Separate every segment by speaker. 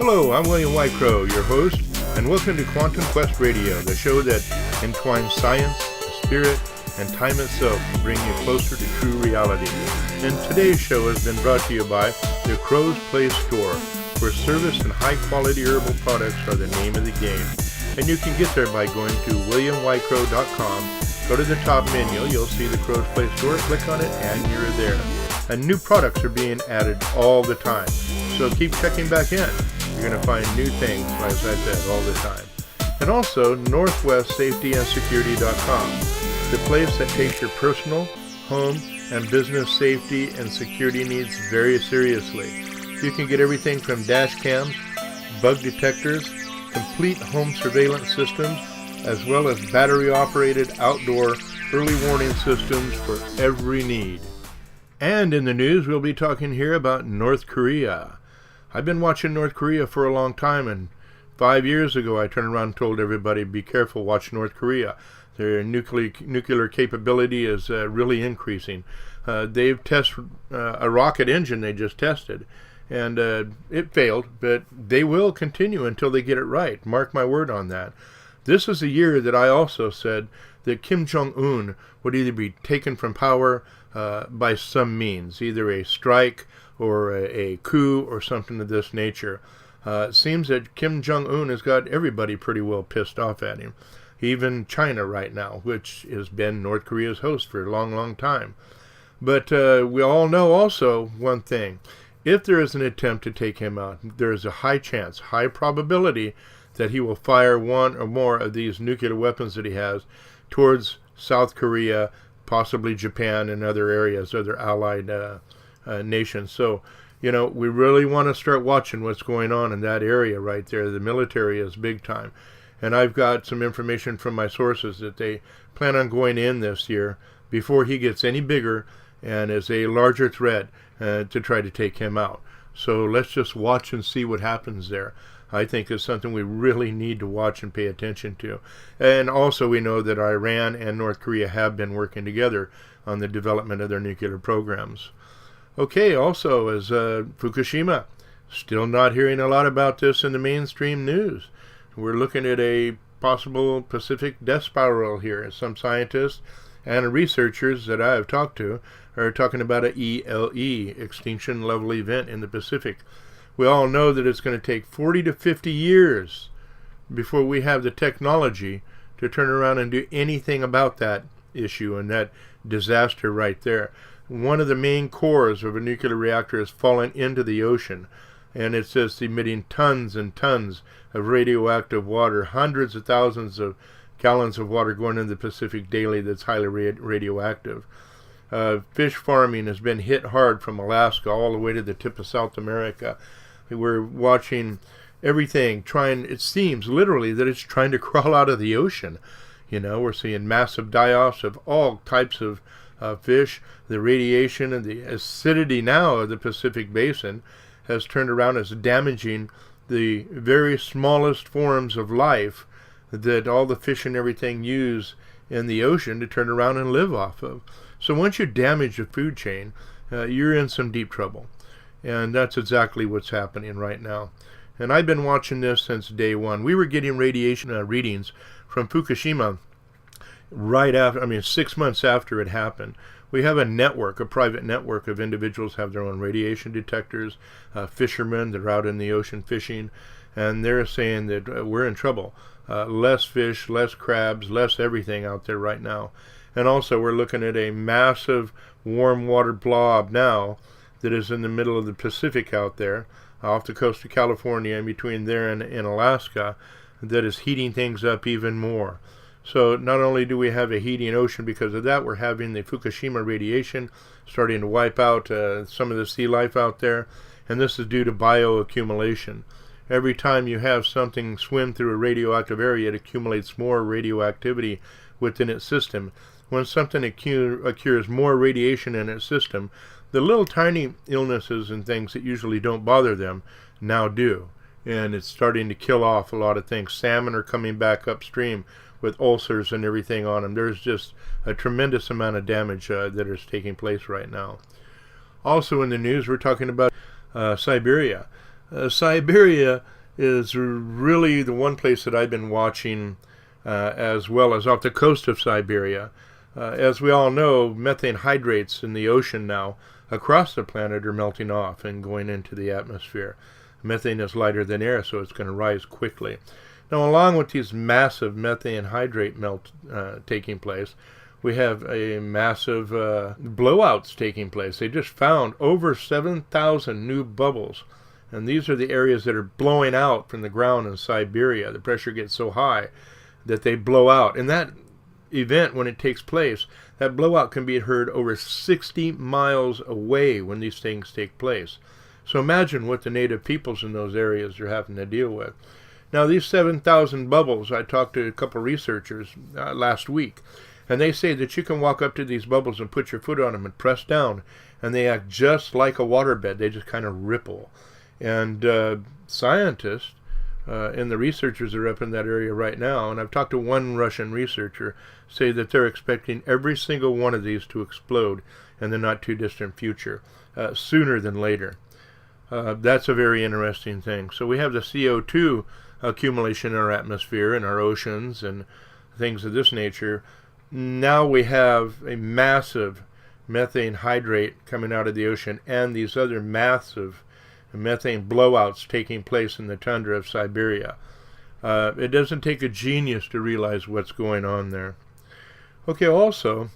Speaker 1: Hello, I'm William WhiteCrow, your host, and welcome to Quantum Quest Radio, the show that entwines science, the spirit, and time itself to bring you closer to true reality. And today's show has been brought to you by the Crow's Place Store, where service and high-quality herbal products are the name of the game. And you can get there by going to williamwhitecrow.com. Go to the top menu, you'll see the Crow's Place Store, click on it, and you're there. And new products are being added all the time. So keep checking back in. You're going to find new things, as I said, all the time. And also, NorthwestSafetyAndSecurity.com, the place that takes your personal, home, and business safety and security needs very seriously. You can get everything from dash cams, bug detectors, complete home surveillance systems, as well as battery-operated outdoor early warning systems for every need. And in the news, we'll be talking here about North Korea. I've been watching North Korea for a long time, and 5 years ago I turned around and told everybody, be careful, watch North Korea. Their nuclear capability is really increasing. They've tested a rocket engine they just tested, and it failed, but they will continue until they get it right. Mark my word on that. This is a year that I also said that Kim Jong-un would either be taken from power by some means, either a strike or a coup or something of this nature. It seems that Kim Jong-un has got everybody pretty well pissed off at him. Even China right now, which has been North Korea's host for a long, long time. But we all know also one thing. If there is an attempt to take him out, there is a high chance, high probability that he will fire one or more of these nuclear weapons that he has towards South Korea, possibly Japan and other areas, other allied nations. So, we really want to start watching what's going on in that area right there. The military is big time. And I've got some information from my sources that they plan on going in this year before he gets any bigger and is a larger threat to try to take him out. So let's just watch and see what happens there. I think it's something we really need to watch and pay attention to. And also we know that Iran and North Korea have been working together on the development of their nuclear programs. Okay, also as Fukushima, still not hearing a lot about this in the mainstream news. We're looking at a possible Pacific death spiral here. Some scientists and researchers that I have talked to are talking about an ELE, extinction level event in the Pacific. We all know that it's going to take 40 to 50 years before we have the technology to turn around and do anything about that issue and that disaster right there. One of the main cores of a nuclear reactor has fallen into the ocean, and it's just emitting tons and tons of radioactive water, hundreds of thousands of gallons of water going into the Pacific daily that's highly radioactive. Fish farming has been hit hard from Alaska all the way to the tip of South America. We're watching everything it seems literally that it's trying to crawl out of the ocean. We're seeing massive die-offs of all types of fish. The radiation and the acidity now of the Pacific Basin has turned around as damaging the very smallest forms of life that all the fish and everything use in the ocean to turn around and live off of. So once you damage the food chain, you're in some deep trouble. And that's exactly what's happening right now. And I've been watching this since day one. We were getting radiation readings from Fukushima 6 months after it happened. We have a private network of individuals have their own radiation detectors, fishermen that are out in the ocean fishing, and they're saying that we're in trouble. Less fish, less crabs, less everything out there right now. And also we're looking at a massive warm water blob now that is in the middle of the Pacific out there, off the coast of California and between there and Alaska, that is heating things up even more. So not only do we have a heating ocean because of that, we're having the Fukushima radiation starting to wipe out some of the sea life out there, and this is due to bioaccumulation. Every time you have something swim through a radioactive area, it accumulates more radioactivity within its system. When something occurs more radiation in its system, the little tiny illnesses and things that usually don't bother them now do. And it's starting to kill off a lot of things. Salmon are coming back upstream with ulcers and everything on them. There's just a tremendous amount of damage that is taking place right now. Also in the news, we're talking about Siberia. Siberia is really the one place that I've been watching, as well as off the coast of Siberia. As we all know, methane hydrates in the ocean now across the planet are melting off and going into the atmosphere. Methane is lighter than air, so it's going to rise quickly. Now, along with these massive methane hydrate melt taking place, we have a massive blowouts taking place. They just found over 7,000 new bubbles. And these are the areas that are blowing out from the ground in Siberia. The pressure gets so high that they blow out. And that event, when it takes place, that blowout can be heard over 60 miles away when these things take place. So imagine what the native peoples in those areas are having to deal with. Now, these 7,000 bubbles, I talked to a couple researchers last week, and they say that you can walk up to these bubbles and put your foot on them and press down, and they act just like a waterbed. They just kind of ripple. And scientists and the researchers are up in that area right now, and I've talked to one Russian researcher, say that they're expecting every single one of these to explode in the not too distant future, sooner than later. That's a very interesting thing. So we have the CO2 accumulation in our atmosphere, in our oceans, and things of this nature. Now we have a massive methane hydrate coming out of the ocean and these other massive methane blowouts taking place in the tundra of Siberia. It doesn't take a genius to realize what's going on there. Okay, also,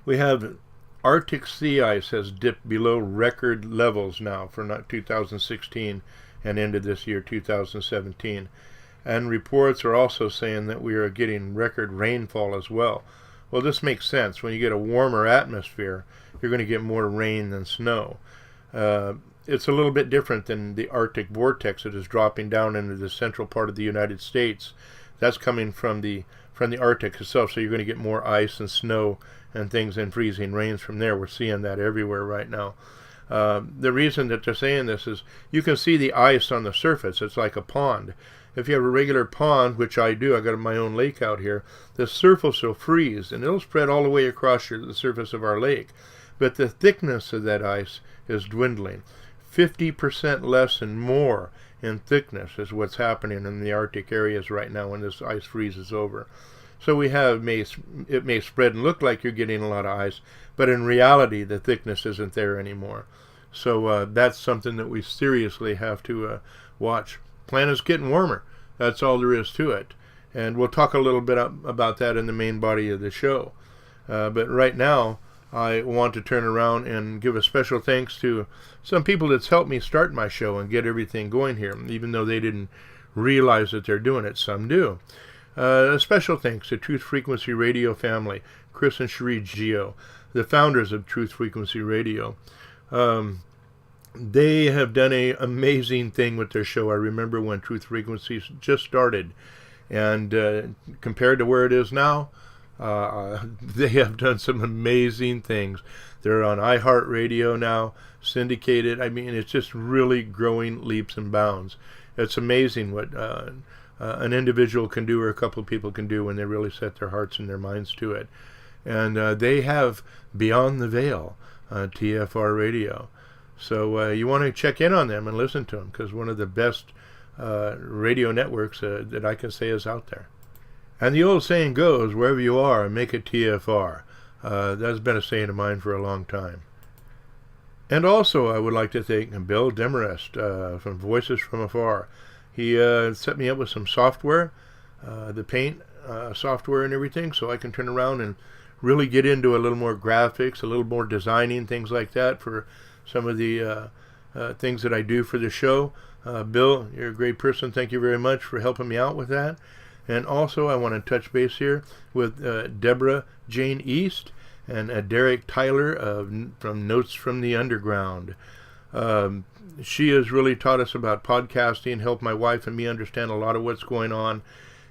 Speaker 1: we have Arctic sea ice has dipped below record levels now for 2016 and into this year, 2017. And reports are also saying that we are getting record rainfall as well. Well, this makes sense. When you get a warmer atmosphere, you're going to get more rain than snow. It's a little bit different than the Arctic vortex that is dropping down into the central part of the United States. That's coming from the Arctic itself, so you're going to get more ice and snow and things and freezing rains from there. We're seeing that everywhere right now. The reason that they're saying this is you can see the ice on the surface. It's like a pond. If you have a regular pond, which I do, I got my own lake out here, the surface will freeze and it'll spread all the way across the surface of our lake. But the thickness of that ice is dwindling. 50% less and more in thickness is what's happening in the Arctic areas right now when this ice freezes over. So we have, it may spread and look like you're getting a lot of ice, but in reality the thickness isn't there anymore. So that's something that we seriously have to watch. Planet's getting warmer. That's all there is to it. And we'll talk a little bit about that in the main body of the show. But right now, I want to turn around and give a special thanks to some people that's helped me start my show and get everything going here, even though they didn't realize that they're doing it. Some do. A special thanks to Truth Frequency Radio family, Chris and Cherie Geo, the founders of Truth Frequency Radio. They have done an amazing thing with their show. I remember when Truth Frequency just started, and compared to where it is now, they have done some amazing things. They're on iHeartRadio now, syndicated. I mean, it's just really growing leaps and bounds. It's amazing what an individual can do or a couple of people can do when they really set their hearts and their minds to it. And they have Beyond the Veil, TFR Radio. So you want to check in on them and listen to them, because one of the best radio networks that I can say is out there. And the old saying goes, wherever you are, make it TFR. That's been a saying of mine for a long time. And also, I would like to thank Bill Demarest from Voices from Afar. He set me up with some software, the paint software and everything, so I can turn around and really get into a little more graphics, a little more designing, things like that for some of the things that I do for the show. Bill, you're a great person. Thank you very much for helping me out with that. And also, I want to touch base here with Deborah Jane East and Derek Tyler from Notes from the Underground. She has really taught us about podcasting, helped my wife and me understand a lot of what's going on.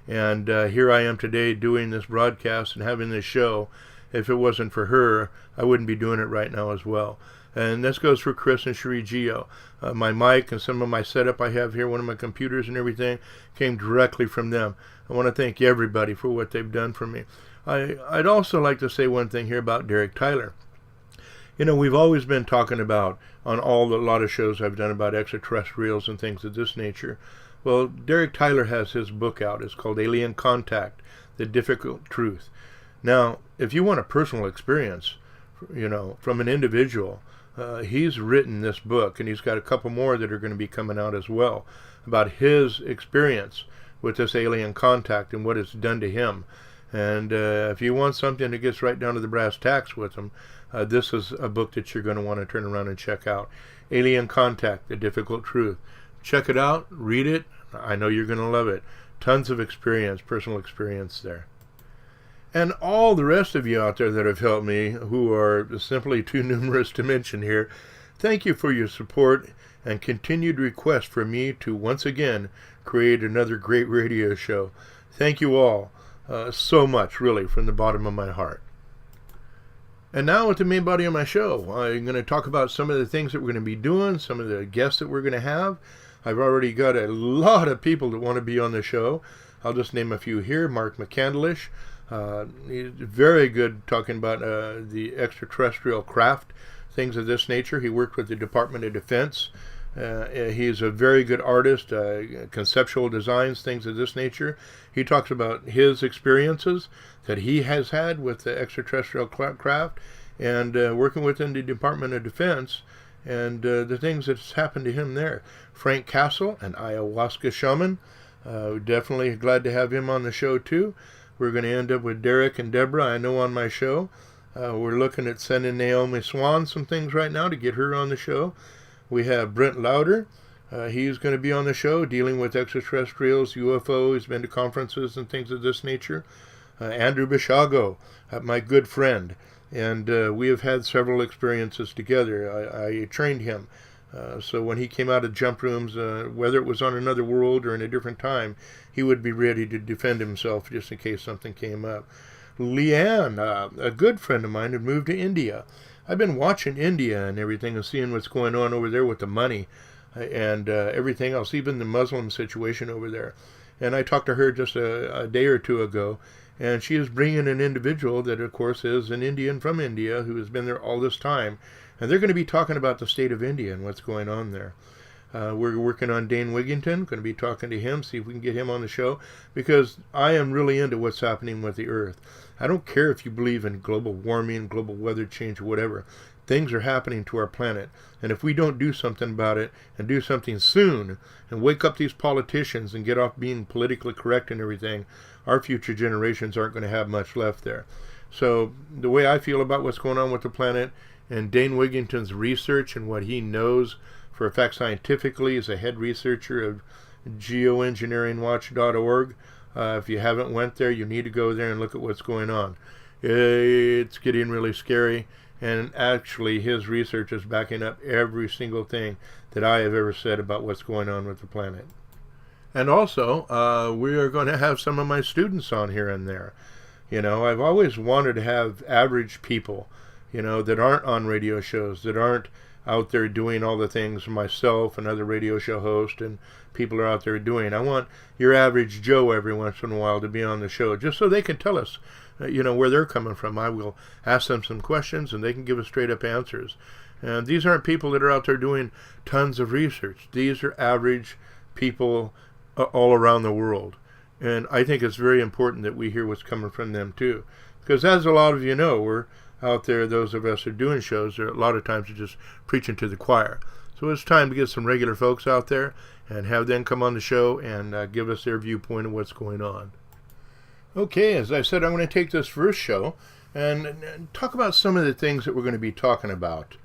Speaker 1: And here I am today doing this broadcast and having this show. If it wasn't for her, I wouldn't be doing it right now as well. And this goes for Chris and Cherie Geo. My mic and some of my setup I have here, one of my computers and everything, came directly from them. I want to thank everybody for what they've done for me. I'd also like to say one thing here about Derek Tyler. We've always been talking about, on a lot of shows I've done about extraterrestrials and things of this nature. Well, Derek Tyler has his book out. It's called Alien Contact, The Difficult Truth. Now, if you want a personal experience, from an individual, he's written this book, and he's got a couple more that are going to be coming out as well, about his experience with this alien contact and what it's done to him. And if you want something that gets right down to the brass tacks with him, this is a book that you're going to want to turn around and check out. Alien Contact, The Difficult Truth. Check it out, read it. I know you're going to love it. Tons of experience, personal experience there. And all the rest of you out there that have helped me, who are simply too numerous to mention here, thank you for your support and continued request for me to once again create another great radio show. Thank you all so much, really, from the bottom of my heart. And now with the main body of my show, I'm going to talk about some of the things that we're going to be doing, some of the guests that we're going to have. I've already got a lot of people that want to be on the show. I'll just name a few here. Mark McCandlish. He's very good talking about the extraterrestrial craft, things of this nature. He worked with the Department of Defense. He's a very good artist, conceptual designs, things of this nature. He talks about his experiences that he has had with the extraterrestrial craft and working within the Department of Defense and the things that's happened to him there. Frank Castle, an ayahuasca shaman. Definitely glad to have him on the show too. We're going to end up with Derek and Deborah, I know, on my show. We're looking at sending Naomi Swan some things right now to get her on the show. We have Brent Lauder. He's going to be on the show dealing with extraterrestrials, UFO. He's been to conferences and things of this nature. Andrew Bishago, my good friend. And we have had several experiences together. I trained him. So when he came out of jump rooms, whether it was on another world or in a different time, he would be ready to defend himself just in case something came up. Leanne, a good friend of mine, had moved to India. I've been watching India and everything and seeing what's going on over there with the money and everything else, even the Muslim situation over there. And I talked to her just a day or two ago, and she is bringing an individual that, of course, is an Indian from India who has been there all this time. And they're going to be talking about the state of India and what's going on there. We're working on Dane Wigington, going to be talking to him, see if we can get him on the show, because I am really into what's happening with the Earth. I don't care if you believe in global warming, global weather change, or whatever. Things are happening to our planet. And if we don't do something about it, and do something soon, and wake up these politicians and get off being politically correct and everything, our future generations aren't going to have much left there. So the way I feel about what's going on with the planet, and Dane Wigington's research and what he knows for a fact scientifically as a head researcher of geoengineeringwatch.org. If you haven't went there, you need to go there and look at what's going on. It's getting really scary, and actually his research is backing up every single thing that I have ever said about what's going on with the planet. And also, we are going to have some of my students on here and there. I've always wanted to have average people, that aren't on radio shows, that aren't out there doing all the things myself and other radio show hosts and people are out there doing. I want your average Joe every once in a while to be on the show, just so they can tell us, where they're coming from. I will ask them some questions and they can give us straight up answers. And these aren't people that are out there doing tons of research. These are average people all around the world. And I think it's very important that we hear what's coming from them too. Because as a lot of you know, we're out there, those of us who are doing shows, a lot of times are just preaching to the choir. So it's time to get some regular folks out there and have them come on the show and give us their viewpoint of what's going on. Okay, as I said, I'm going to take this first show and talk about some of the things that we're going to be talking about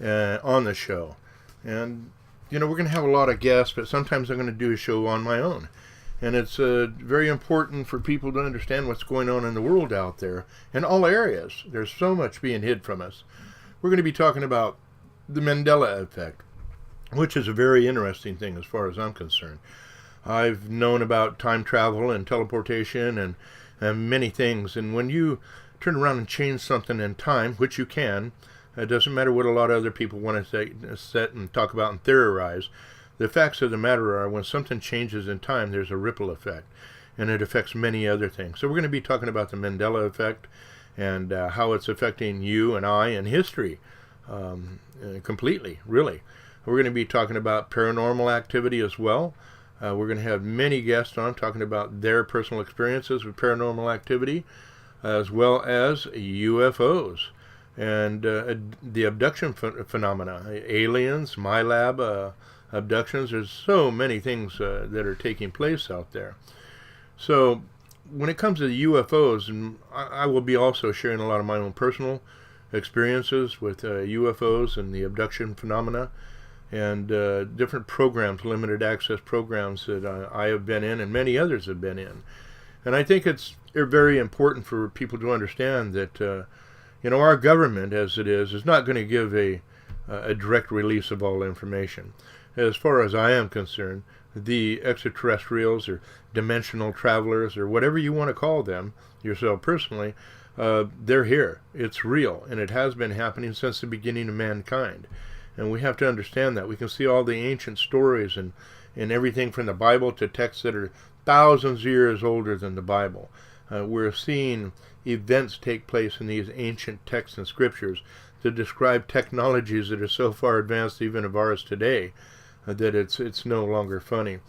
Speaker 1: on the show. And, we're going to have a lot of guests, but sometimes I'm going to do a show on my own. And it's very important for people to understand what's going on in the world out there in all areas. There's so much being hid from us. We're going to be talking about the Mandela effect, which is a very interesting thing as far as I'm concerned. I've known about time travel and teleportation and many things. And when you turn around and change something in time, which you can, it doesn't matter what a lot of other people want to set and talk about and theorize. The facts of the matter are when something changes in time, there's a ripple effect, and it affects many other things. So we're going to be talking about the Mandela effect and how it's affecting you and I and history. completely, really. We're going to be talking about paranormal activity as well. We're going to have many guests on talking about their personal experiences with paranormal activity, as well as UFOs and the abduction phenomena, aliens, my lab abductions. There's so many things that are taking place out there. So when it comes to the UFOs, and I will be also sharing a lot of my own personal experiences with UFOs and the abduction phenomena, and different programs, limited access programs that I have been in and many others have been in. And I think it's very important for people to understand that our government, as it is not going to give a direct release of all information. As far as I am concerned, the extraterrestrials or dimensional travelers or whatever you want to call them, yourself personally, they're here. It's real, and it has been happening since the beginning of mankind. And we have to understand that. We can see all the ancient stories and everything from the Bible to texts that are thousands of years older than the Bible. We're seeing events take place in these ancient texts and scriptures to describe technologies that are so far advanced even of ours today that it's no longer funny.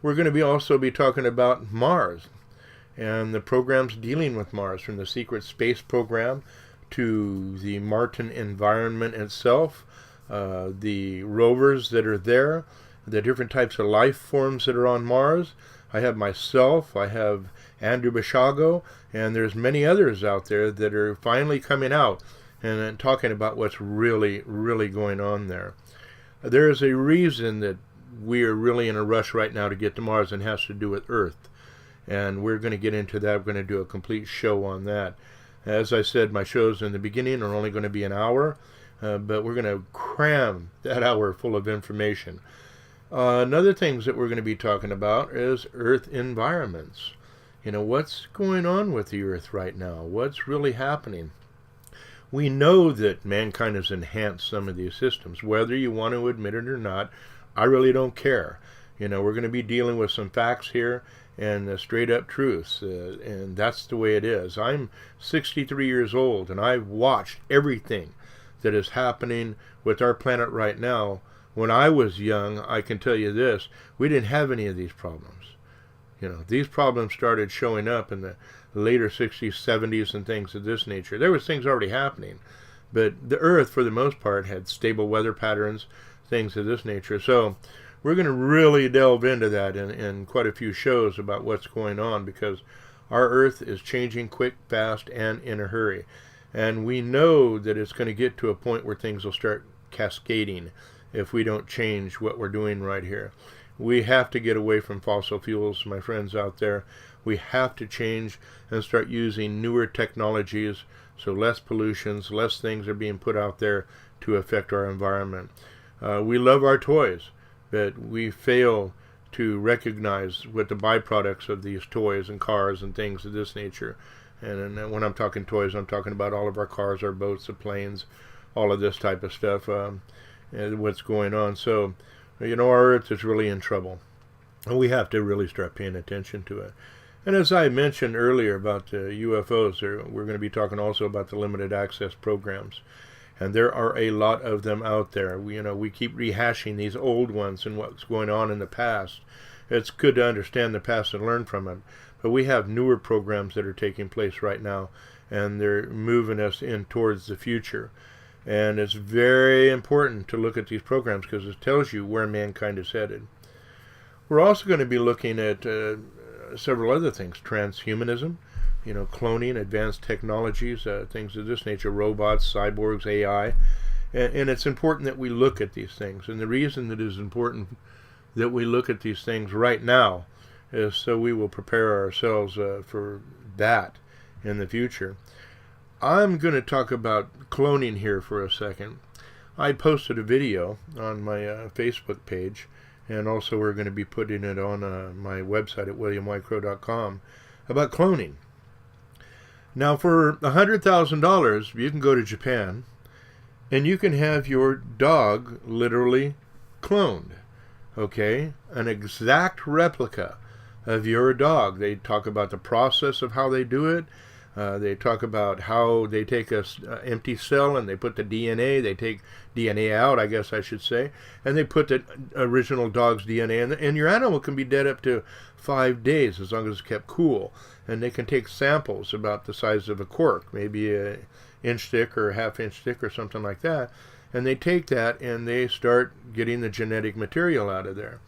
Speaker 1: We're going to also be talking about Mars and the programs dealing with Mars, from the secret space program to the Martian environment itself, the rovers that are there, the different types of life forms that are on Mars. I have myself, I have Andrew Bashago, and there's many others out there that are finally coming out and talking about what's really, really going on there. There is a reason that we are really in a rush right now to get to Mars, and has to do with Earth. And we're going to get into that. We're going to do a complete show on that. As I said, my shows in the beginning are only going to be an hour, but we're going to cram that hour full of information. Another things that we're going to be talking about is Earth environments. What's going on with the Earth right now? What's really happening? We know that mankind has enhanced some of these systems. Whether you want to admit it or not, I really don't care. We're going to be dealing with some facts here and straight up truths, and that's the way it is. I'm 63 years old, and I've watched everything that is happening with our planet right now. When I was young, I can tell you this, we didn't have any of these problems. These problems started showing up in the later 60s, 70s, and things of this nature. There was things already happening, but the Earth, for the most part, had stable weather patterns, things of this nature. So we're going to really delve into that in quite a few shows about what's going on, because our Earth is changing quick, fast, and in a hurry. And we know that it's going to get to a point where things will start cascading if we don't change what we're doing right here. We have to get away from fossil fuels, my friends out there. We have to change and start using newer technologies, so less pollutions, less things are being put out there to affect our environment. We love our toys, but we fail to recognize what the byproducts of these toys and cars and things of this nature. And when I'm talking toys, I'm talking about all of our cars, our boats, the planes, all of this type of stuff, and what's going on. So, our Earth is really in trouble, and we have to really start paying attention to it. And as I mentioned earlier about UFOs, we're going to be talking also about the limited access programs. And there are a lot of them out there. We keep rehashing these old ones and what's going on in the past. It's good to understand the past and learn from it. But we have newer programs that are taking place right now, and they're moving us in towards the future. And it's very important to look at these programs because it tells you where mankind is headed. We're also going to be looking at several other things. Transhumanism, cloning, advanced technologies, things of this nature, robots, cyborgs, AI. And it's important that we look at these things. And the reason that it is important that we look at these things right now is so we will prepare ourselves for that in the future. I'm going to talk about cloning here for a second. I posted a video on my Facebook page, and also we're going to be putting it on my website at WhiteCrow.com about cloning. Now, for $100,000, you can go to Japan, and you can have your dog literally cloned. Okay? An exact replica of your dog. They talk about the process of how they do it. They talk about how they take a empty cell and they put the DNA, they take DNA out, I guess I should say, and they put the original dog's DNA in, and your animal can be dead up to 5 days as long as it's kept cool. And they can take samples about the size of a cork, maybe an inch thick or a half-inch thick or something like that, and they take that and they start getting the genetic material out of there.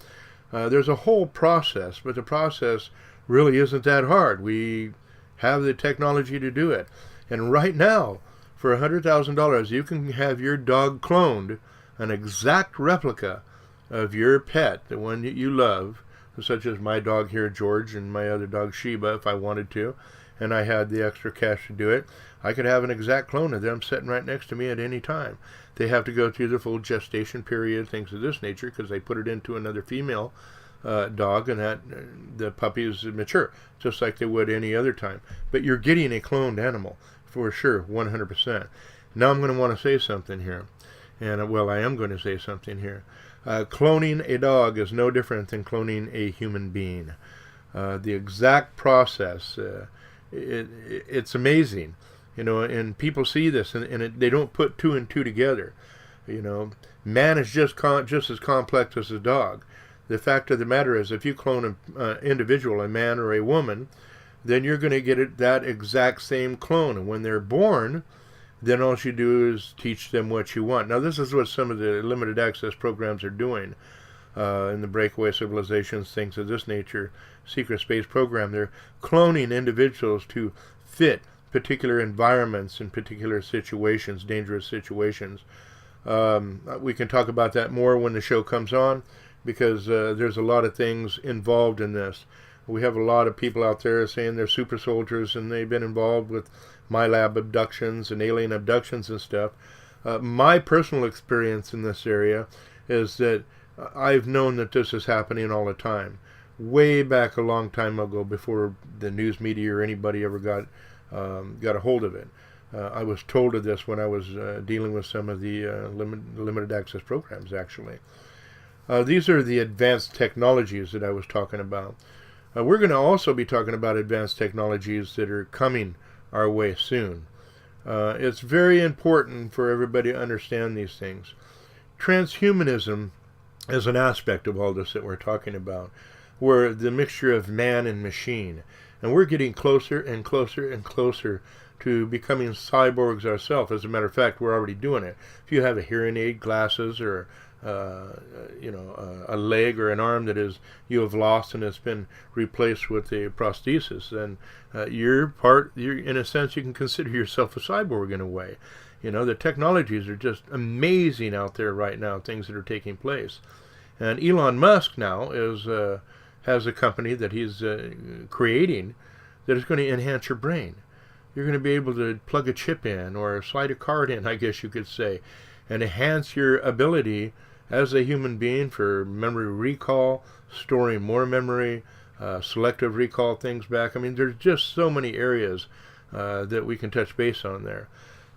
Speaker 1: There's a whole process, but the process really isn't that hard. We have the technology to do it. And right now, for $100,000, you can have your dog cloned, an exact replica of your pet, the one that you love, such as my dog here, George, and my other dog, Sheba, if I wanted to, and I had the extra cash to do it. I could have an exact clone of them sitting right next to me at any time. They have to go through the full gestation period, things of this nature, because they put it into another female dog, and that the puppy is mature, just like they would any other time. But you're getting a cloned animal, for sure, 100%. Now I'm going to want to say something here. And, well, I am going to say something here. Cloning a dog is no different than cloning a human being. The exact process, it's amazing. And people see this, and they don't put two and two together. Man is just as complex as a dog. The fact of the matter is, if you clone an individual, a man or a woman, then you're going to get that exact same clone. And when they're born, then all you do is teach them what you want. Now, this is what some of the limited access programs are doing in the breakaway civilizations, things of this nature, secret space program. They're cloning individuals to fit particular environments and particular situations, dangerous situations. We can talk about that more when the show comes on, because there's a lot of things involved in this. We have a lot of people out there saying they're super soldiers and they've been involved with my lab abductions and alien abductions and stuff. My personal experience in this area is that I've known that this is happening all the time. Way back a long time ago, before the news media or anybody ever got a hold of it. I was told of this when I was dealing with some of the limited access programs, actually. These are the advanced technologies that I was talking about. We're going to also be talking about advanced technologies that are coming our way soon. It's very important for everybody to understand these things. Transhumanism is an aspect of all this that we're talking about, where the mixture of man and machine. And we're getting closer and closer and closer to becoming cyborgs ourselves. As a matter of fact, we're already doing it. If you have a hearing aid, glasses, or a leg or an arm that you have lost and it's been replaced with a prosthesis, then you're in a sense, you can consider yourself a cyborg in a way. The technologies are just amazing out there right now, things that are taking place. And Elon Musk now has a company that he's creating that is going to enhance your brain. You're going to be able to plug a chip in or slide a card in, I guess you could say, and enhance your ability as a human being for memory recall, storing more memory, selective recall things back. I mean, there's just so many areas that we can touch base on there.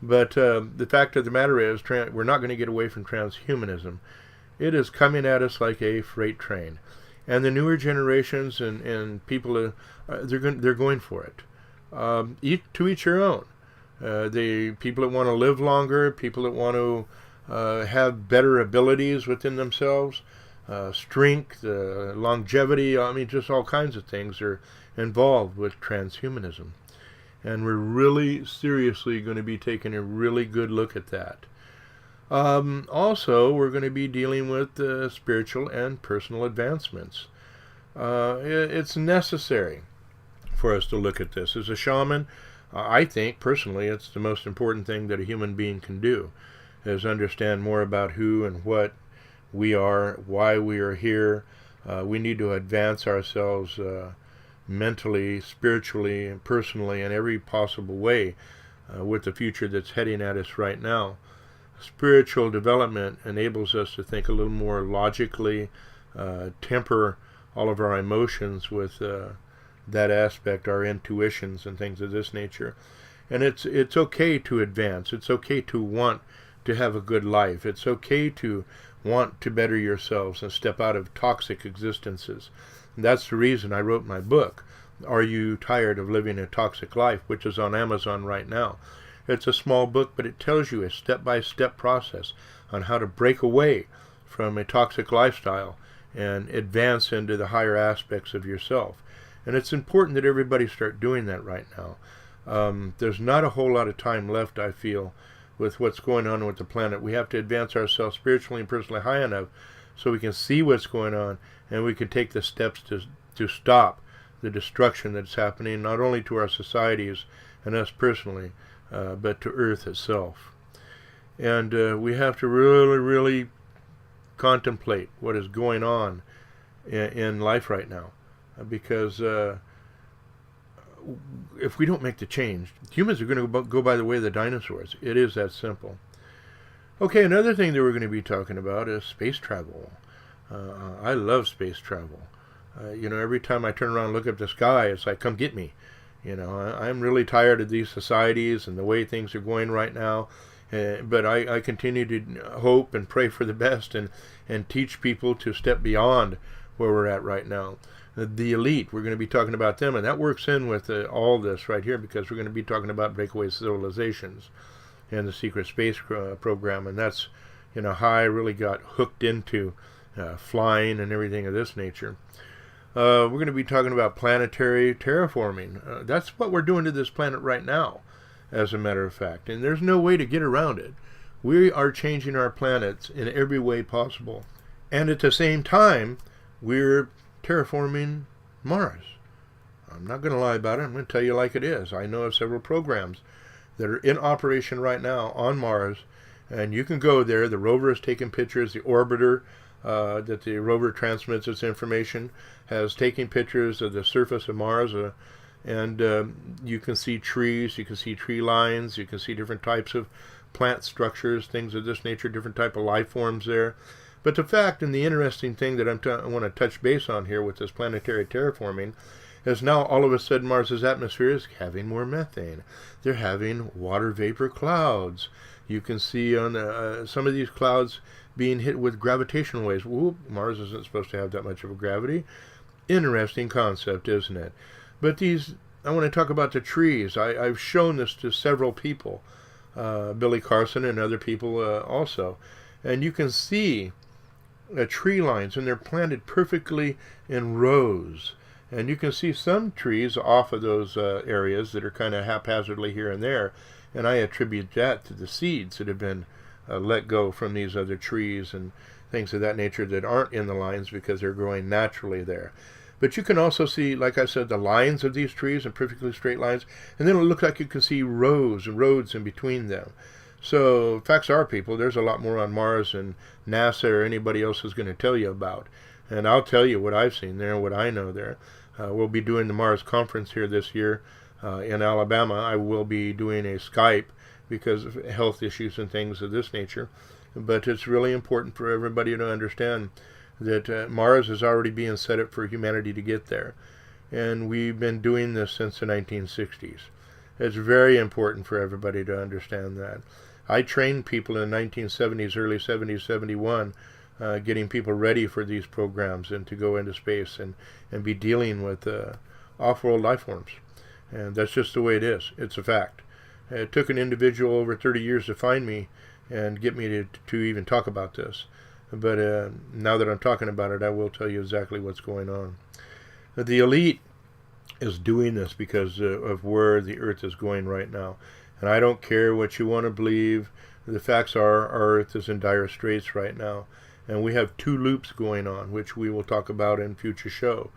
Speaker 1: But the fact of the matter is, we're not going to get away from transhumanism. It is coming at us like a freight train. And the newer generations and people, they're going for it. To each your own. The people that want to live longer, people that want to have better abilities within themselves, strength, longevity, I mean, just all kinds of things are involved with transhumanism. And we're really seriously going to be taking a really good look at that. Also, we're going to be dealing with spiritual and personal advancements. It's necessary for us to look at this. As a shaman, I think, personally, it's the most important thing that a human being can do, is understand more about who and what we are, why we are here. We need to advance ourselves mentally, spiritually, and personally in every possible way with the future that's heading at us right now. Spiritual development enables us to think a little more logically, temper all of our emotions with that aspect, our intuitions and things of this nature. And it's okay to advance. It's okay to want to have a good life. It's okay to want to better yourselves and step out of toxic existences. And that's the reason I wrote my book, Are You Tired of Living a Toxic Life, which is on Amazon right now. It's a small book, but it tells you a step-by-step process on how to break away from a toxic lifestyle and advance into the higher aspects of yourself. And it's important that everybody start doing that right now. There's not a whole lot of time left, I feel, with what's going on with the planet. We have to advance ourselves spiritually and personally high enough so we can see what's going on and we can take the steps to stop the destruction that's happening not only to our societies and us personally, but to Earth itself. And we have to really, really contemplate what is going on in life right now, because if we don't make the change, humans are going to go by the way of the dinosaurs. It is that simple. Okay, another thing that we're going to be talking about is space travel. I love space travel. Every time I turn around and look up the sky, it's like, come get me. I'm really tired of these societies and the way things are going right now. But I continue to hope and pray for the best and teach people to step beyond where we're at right now. The elite, we're going to be talking about them, and that works in with all this right here, because we're going to be talking about breakaway civilizations and the secret space program, and that's how I really got hooked into flying and everything of this nature. We're going to be talking about planetary terraforming. That's what we're doing to this planet right now, as a matter of fact, and there's no way to get around it. We are changing our planets in every way possible, and at the same time, we're terraforming Mars. I'm not going to lie about it. I'm going to tell you like it is. I know of several programs that are in operation right now on Mars, and you can go there. The rover is taking pictures. The orbiter that the rover transmits its information has taken pictures of the surface of Mars, and you can see trees, you can see tree lines, you can see different types of plant structures, things of this nature, different type of life forms there. But the fact and the interesting thing that I want to touch base on here with this planetary terraforming is now all of a sudden Mars's atmosphere is having more methane. They're having water vapor clouds. You can see on some of these clouds being hit with gravitational waves. Whoop, Mars isn't supposed to have that much of a gravity. Interesting concept, isn't it? But I want to talk about the trees. I've shown this to several people, Billy Carson and other people also. And you can see tree lines, and they're planted perfectly in rows. And you can see some trees off of those areas that are kind of haphazardly here and there. And I attribute that to the seeds that have been let go from these other trees and things of that nature that aren't in the lines because they're growing naturally there. But you can also see, like I said, the lines of these trees and perfectly straight lines, and then it'll look like you can see rows and roads in between them. So facts are, people, there's a lot more on Mars than NASA or anybody else is going to tell you about. And I'll tell you what I've seen there and what I know there. We'll be doing the Mars conference here this year in Alabama. I will be doing a Skype because of health issues and things of this nature. But it's really important for everybody to understand that Mars is already being set up for humanity to get there. And we've been doing this since the 1960s. It's very important for everybody to understand that. I trained people in the 1970s, early 70s, 71, getting people ready for these programs and to go into space and be dealing with off-world life forms. And that's just the way it is. It's a fact. It took an individual over 30 years to find me and get me to even talk about this. But now that I'm talking about it, I will tell you exactly what's going on. The elite is doing this because of where the Earth is going right now. And I don't care what you want to believe. The facts are our Earth is in dire straits right now. And we have two loops going on, which we will talk about in future show.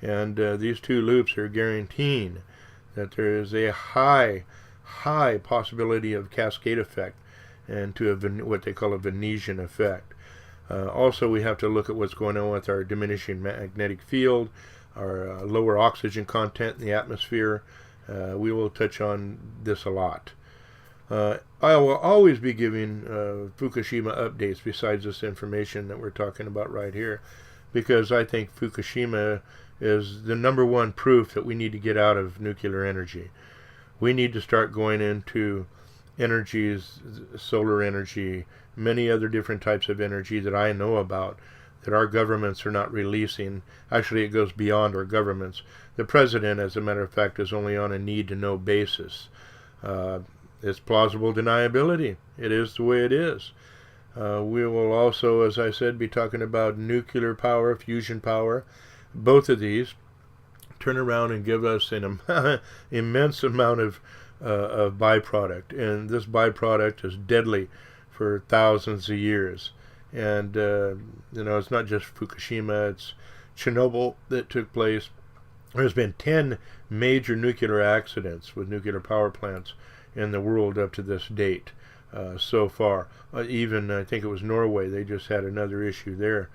Speaker 1: And these two loops are guaranteeing that there is a high possibility of cascade effect and to what they call a Venetian effect. Also, we have to look at what's going on with our diminishing magnetic field, our lower oxygen content in the atmosphere. We will touch on this a lot. I will always be giving Fukushima updates besides this information that we're talking about right here, because I think Fukushima is the number one proof that we need to get out of nuclear energy. We need to start going into energies, solar energy, many other different types of energy that I know about that our governments are not releasing. Actually, it goes beyond our governments. The president, as a matter of fact, is only on a need-to-know basis. It's plausible deniability. It is the way it is. We will also, as I said, be talking about nuclear power, fusion power. Both of these turn around and give us an immense amount of byproduct. And this byproduct is deadly for thousands of years. And, it's not just Fukushima, it's Chernobyl that took place. There's been 10 major nuclear accidents with nuclear power plants in the world up to this date so far. Even, I think it was Norway, they just had another issue there.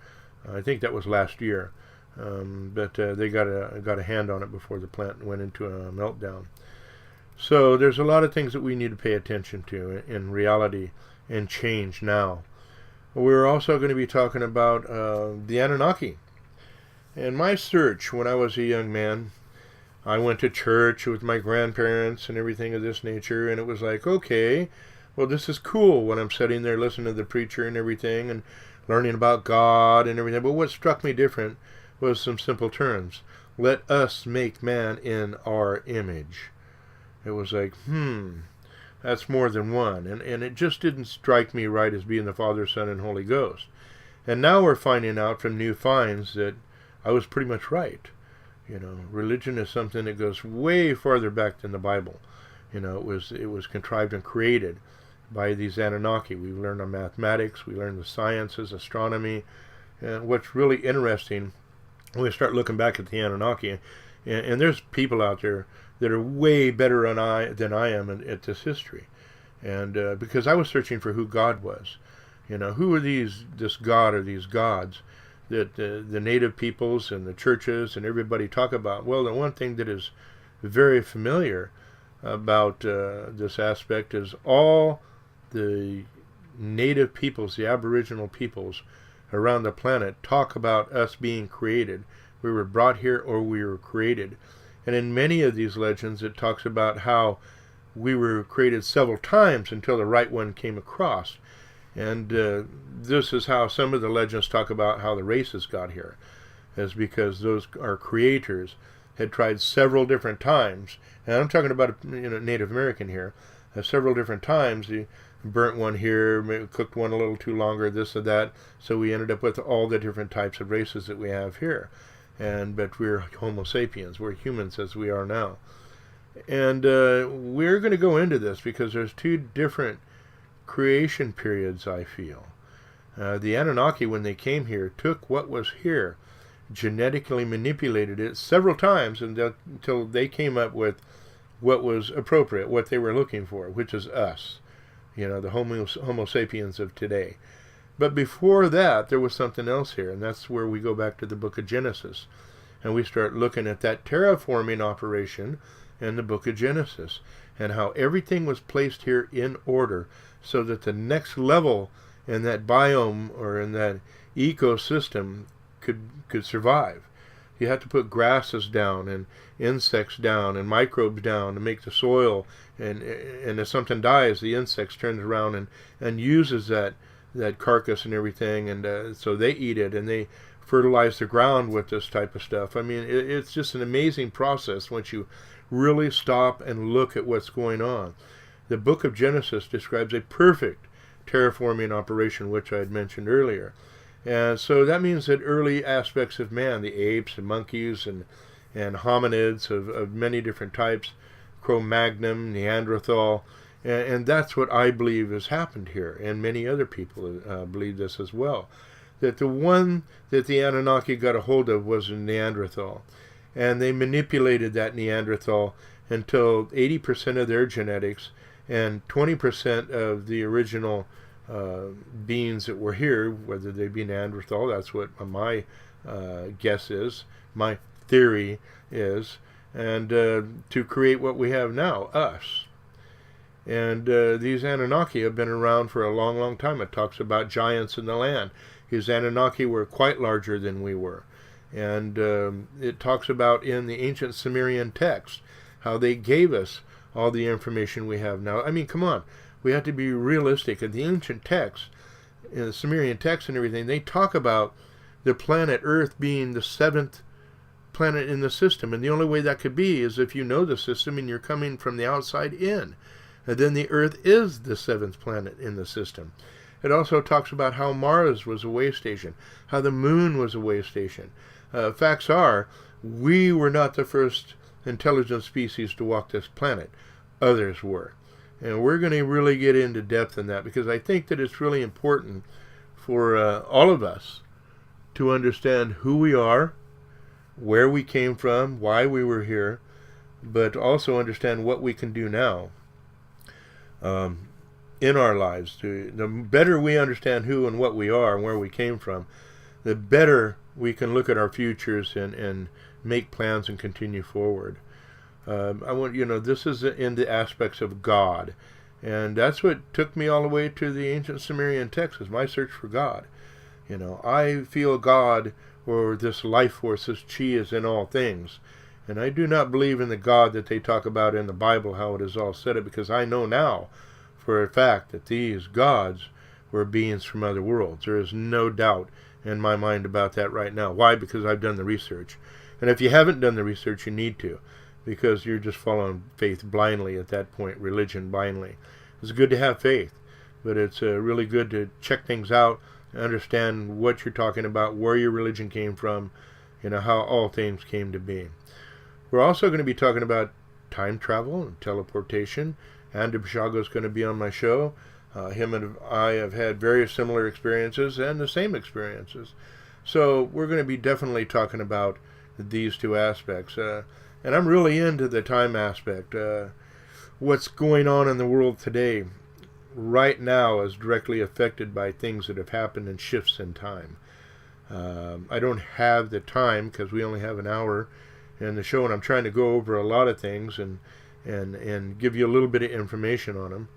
Speaker 1: I think that was last year. But they got a hand on it before the plant went into a meltdown. So there's a lot of things that we need to pay attention to in reality and change now. We're also going to be talking about the Anunnaki. In my search when I was a young man, I went to church with my grandparents and everything of this nature, and it was like, okay, well, this is cool when I'm sitting there listening to the preacher and everything and learning about God and everything. But what struck me different was some simple terms. Let us make man in our image. It was like, that's more than one. And it just didn't strike me right as being the Father, Son, and Holy Ghost. And now we're finding out from new finds that I was pretty much right. Religion is something that goes way farther back than the Bible. It was contrived and created by these Anunnaki. We learned our mathematics, we learned the sciences, astronomy. And what's really interesting, when we start looking back at the Anunnaki, and there's people out there that are way better than I am at this history. And because I was searching for who God was. Who are this God or these gods that the native peoples and the churches and everybody talk about? Well, the one thing that is very familiar about this aspect is all the native peoples, the aboriginal peoples around the planet, talk about us being created. We were brought here or we were created. And in many of these legends, it talks about how we were created several times until the right one came across. And this is how some of the legends talk about how the races got here, is because our creators had tried several different times. And I'm talking about Native American here. Several different times, he burnt one here, maybe cooked one a little too longer, this or that. So we ended up with all the different types of races that we have here. But we're Homo sapiens. We're humans as we are now. And we're going to go into this because there's two different creation periods, I feel. The Anunnaki, when they came here, took what was here, genetically manipulated it several times until they came up with what was appropriate, what they were looking for, which is us, the Homo sapiens of today. But before that, there was something else here, and that's where we go back to the book of Genesis. And we start looking at that terraforming operation in the book of Genesis, and how everything was placed here in order so that the next level in that biome or in that ecosystem could survive. You have to put grasses down and insects down and microbes down to make the soil, and if something dies, the insects turns around and uses that carcass and everything, and so they eat it and they fertilize the ground with this type of stuff. I mean, it's just an amazing process once you really stop and look at what's going on. The book of Genesis describes a perfect terraforming operation, which I had mentioned earlier. And so that means that early aspects of man, the apes and monkeys and hominids of many different types, Cro-Magnon, Neanderthal, and that's what I believe has happened here, and many other people believe this as well, that the one that the Anunnaki got a hold of was a Neanderthal, and they manipulated that Neanderthal until 80% of their genetics and 20% of the original beings that were here, whether they be Neanderthal, that's what my guess is, my theory is, and to create what we have now, us. And these Anunnaki have been around for a long, long time. It talks about giants in the land. These Anunnaki were quite larger than we were. And it talks about in the ancient Sumerian text how they gave us all the information we have now. I mean, come on. We have to be realistic. In the ancient text, in the Sumerian text and everything, they talk about the planet Earth being the 7th planet in the system. And the only way that could be is if you know the system and you're coming from the outside in. And then the Earth is the 7th planet in the system. It also talks about how Mars was a way station, how the moon was a way station. Facts are, we were not the first intelligent species to walk this planet. Others were. And we're going to really get into depth in that, because I think that it's really important for all of us to understand who we are, where we came from, why we were here, but also understand what we can do now in our lives. The better we understand who and what we are and where we came from, the better we can look at our futures and make plans and continue forward. I want, this is in the aspects of God. And that's what took me all the way to the ancient Sumerian texts, my search for God. I feel God, or this life force, this chi, is in all things. And I do not believe in the God that they talk about in the Bible, how it is all set up, because I know now for a fact that these gods were beings from other worlds. There is no doubt in my mind about that right now. Why? Because I've done the research. And if you haven't done the research, you need to, because you're just following faith blindly at that point, religion blindly. It's good to have faith, but it's really good to check things out, understand what you're talking about, where your religion came from, how all things came to be. We're also going to be talking about time travel and teleportation. Andy Bishago is going to be on my show. Him and I have had very similar experiences and the same experiences. So we're going to be definitely talking about these two aspects. And I'm really into the time aspect. What's going on in the world today right now is directly affected by things that have happened and shifts in time. I don't have the time, because we only have an hour in the show, and I'm trying to go over a lot of things and give you a little bit of information on them.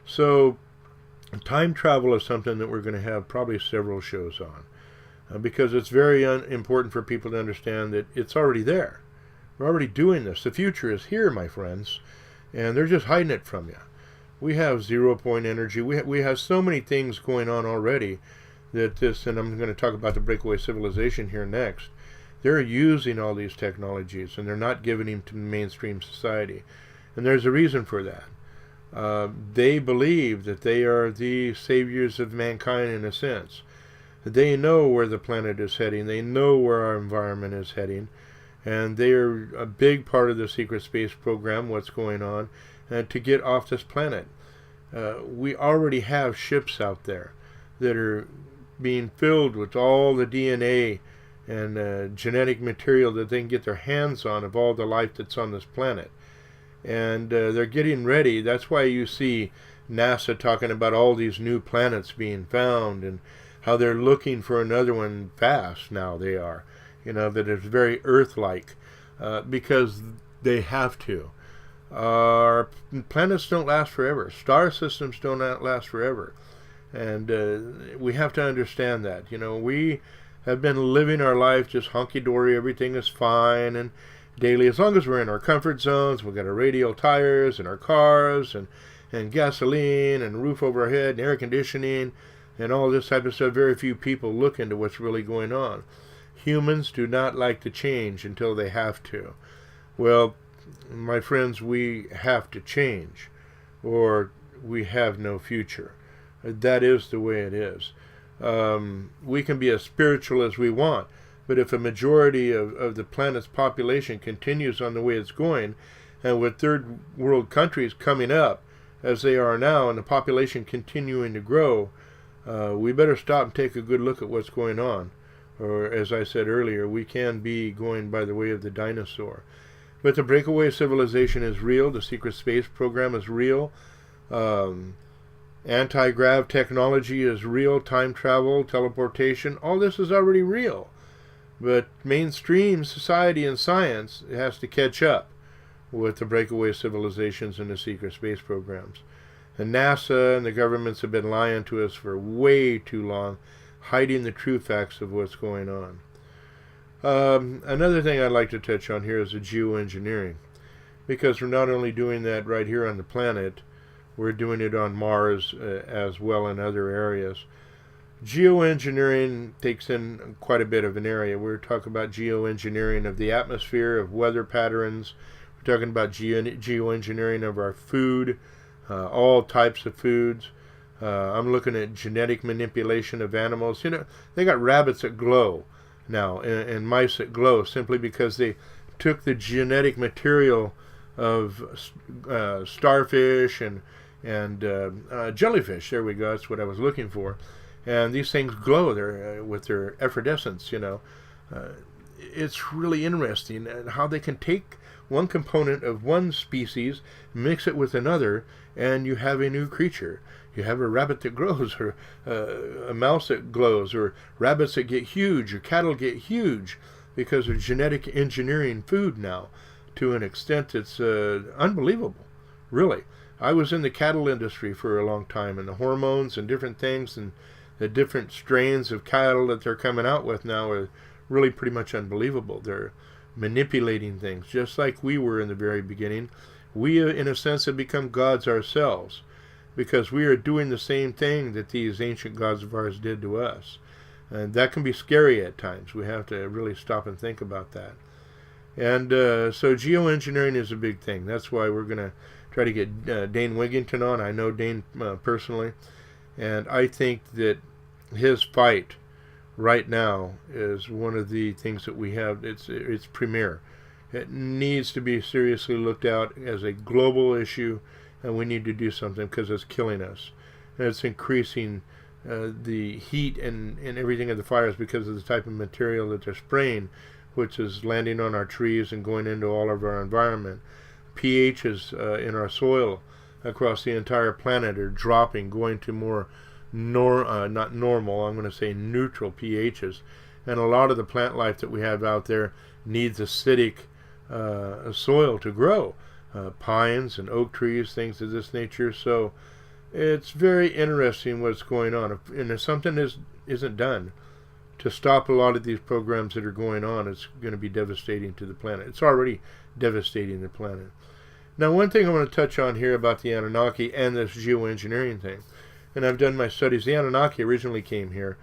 Speaker 1: So time travel is something that we're going to have probably several shows on, because it's very important for people to understand that it's already there. We're already doing this. The future is here, my friends, and they're just hiding it from you. We have 0 point energy. We have so many things going on already that and I'm going to talk about the breakaway civilization here next. They're using all these technologies, and they're not giving them to mainstream society. And there's a reason for that. They believe that they are the saviors of mankind in a sense. They know where the planet is heading. They know where our environment is heading. And they are a big part of the secret space program, what's going on, to get off this planet. We already have ships out there that are being filled with all the DNA and genetic material that they can get their hands on of all the life that's on this planet. And they're getting ready. That's why you see NASA talking about all these new planets being found and how they're looking for another one fast now. They are, that is very Earth-like, because they have to. Our planets don't last forever. Star systems don't last forever. And we have to understand that. We have been living our life just hunky-dory. Everything is fine and daily. As long as we're in our comfort zones, we've got our radial tires and our cars and gasoline and roof over our head and air conditioning and all this type of stuff. Very few people look into what's really going on. Humans do not like to change until they have to. Well, my friends, we have to change, or we have no future. That is the way it is. We can be as spiritual as we want, but if a majority of the planet's population continues on the way it's going, and with third world countries coming up as they are now, and the population continuing to grow, we better stop and take a good look at what's going on. Or, as I said earlier, we can be going by the way of the dinosaur. But the breakaway civilization is real. The secret space program is real. Anti-grav technology is real. Time travel, teleportation, all this is already real. But mainstream society and science has to catch up with the breakaway civilizations and the secret space programs. And NASA and the governments have been lying to us for way too long, hiding the true facts of what's going on. Another thing I'd like to touch on here is the geoengineering, because we're not only doing that right here on the planet, we're doing it on Mars as well in other areas. Geoengineering takes in quite a bit of an area. We're talking about geoengineering of the atmosphere, of weather patterns. We're talking about geoengineering of our food, all types of foods. I'm looking at genetic manipulation of animals. They got rabbits that glow now and mice that glow simply because they took the genetic material of starfish and jellyfish. There we go. That's what I was looking for. And these things glow with their effervescence. It's really interesting how they can take one component of one species, mix it with another, and you have a new creature. You have a rabbit that grows, or a mouse that glows, or rabbits that get huge, or cattle get huge because of genetic engineering food now to an extent that's unbelievable, really. I was in the cattle industry for a long time, and the hormones and different things and the different strains of cattle that they're coming out with now are really pretty much unbelievable. They're manipulating things just like we were in the very beginning. We, in a sense, have become gods ourselves because we are doing the same thing that these ancient gods of ours did to us. And that can be scary at times. We have to really stop and think about that. And so geoengineering is a big thing. That's why we're going to try to get Dane Wigington on. I know Dane personally. And I think that his fight right now is one of the things that we have. It's premier. It needs to be seriously looked at as a global issue, and we need to do something because it's killing us. And it's increasing the heat and everything of the fires because of the type of material that they're spraying, which is landing on our trees and going into all of our environment. pHs in our soil across the entire planet are dropping, going to more not normal, I'm going to say neutral pHs. And a lot of the plant life that we have out there needs acidic soil to grow. Pines and oak trees, things of this nature. So it's very interesting what's going on. And if something isn't done to stop a lot of these programs that are going on, it's going to be devastating to the planet. It's already devastating the planet. Now, one thing I want to touch on here about the Anunnaki and this geoengineering thing, and I've done my studies. The Anunnaki originally came here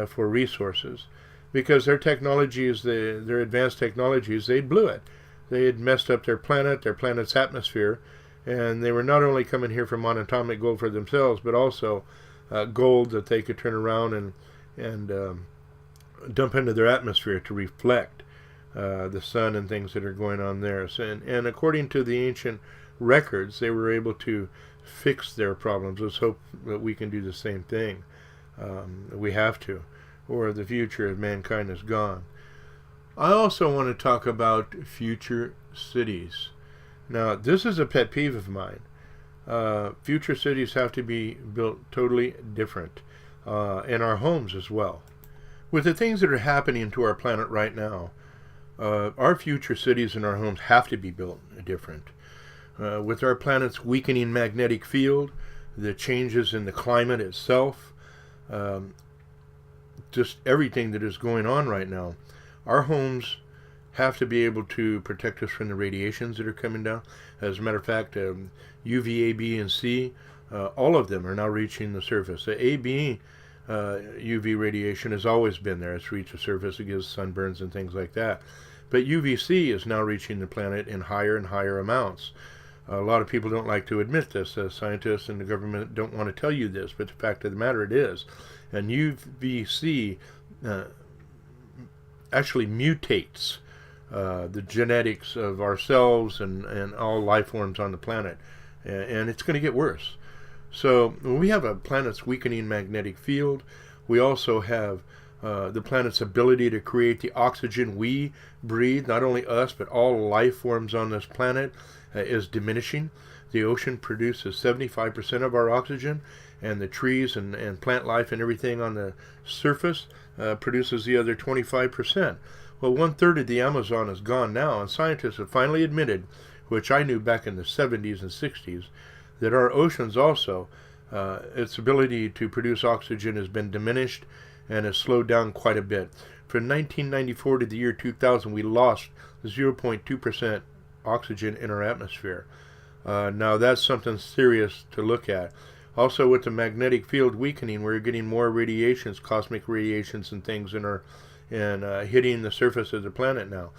Speaker 1: for resources because their technologies, their advanced technologies, they blew it. They had messed up their planet's atmosphere, and they were not only coming here for monatomic gold for themselves, but also gold that they could turn around and dump into their atmosphere to reflect the sun and things that are going on there. So, and according to the ancient records, they were able to fix their problems. Let's hope that we can do the same thing. We have to, or the future of mankind is gone. I also want to talk about future cities. Now, this is a pet peeve of mine. Future cities have to be built totally different, in our homes as well. With the things that are happening to our planet right now, our future cities and our homes have to be built different. With our planet's weakening magnetic field, the changes in the climate itself, just everything that is going on right now, our homes have to be able to protect us from the radiations that are coming down. As a matter of fact, UV, A, B, and C, all of them are now reaching the surface. The A, B UV radiation has always been there. It's reached the surface. It gives sunburns and things like that. But UVC is now reaching the planet in higher and higher amounts. A lot of people don't like to admit this. Scientists and the government don't want to tell you this, but the fact of the matter, it is. And UVC actually mutates the genetics of ourselves and all life forms on the planet. And it's going to get worse. So when we have a planet's weakening magnetic field, we also have the planet's ability to create the oxygen we breathe, not only us, but all life forms on this planet, is diminishing. The ocean produces 75% of our oxygen, and the trees and plant life and everything on the surface produces the other 25%. Well, 1/3 of the Amazon is gone now, and scientists have finally admitted, which I knew back in the 70s and 60s, that our oceans also, its ability to produce oxygen has been diminished and has slowed down quite a bit. From 1994 to the year 2000, we lost 0.2% oxygen in our atmosphere. Now that's something serious to look at. Also with the magnetic field weakening, we're getting more radiations, cosmic radiations and things hitting the surface of the planet now.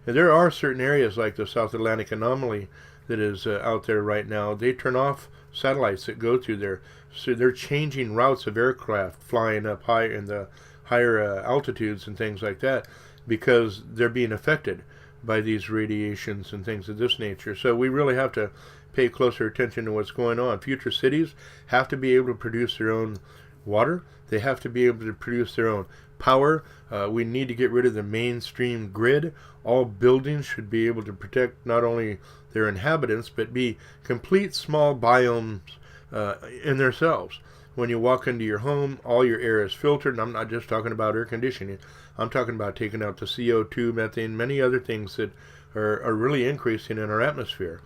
Speaker 1: And there are certain areas like the South Atlantic anomaly that is out there right now. They turn off satellites that go through there. So they're changing routes of aircraft flying up high in the higher altitudes and things like that because they're being affected by these radiations and things of this nature. So we really have to pay closer attention to what's going on. Future cities have to be able to produce their own water. They have to be able to produce their own power. We need to get rid of the mainstream grid. All buildings should be able to protect not only their inhabitants, but be complete small biomes in themselves. When you walk into your home, all your air is filtered, and I'm not just talking about air conditioning. I'm talking about taking out the CO2, methane, many other things that are really increasing in our atmosphere.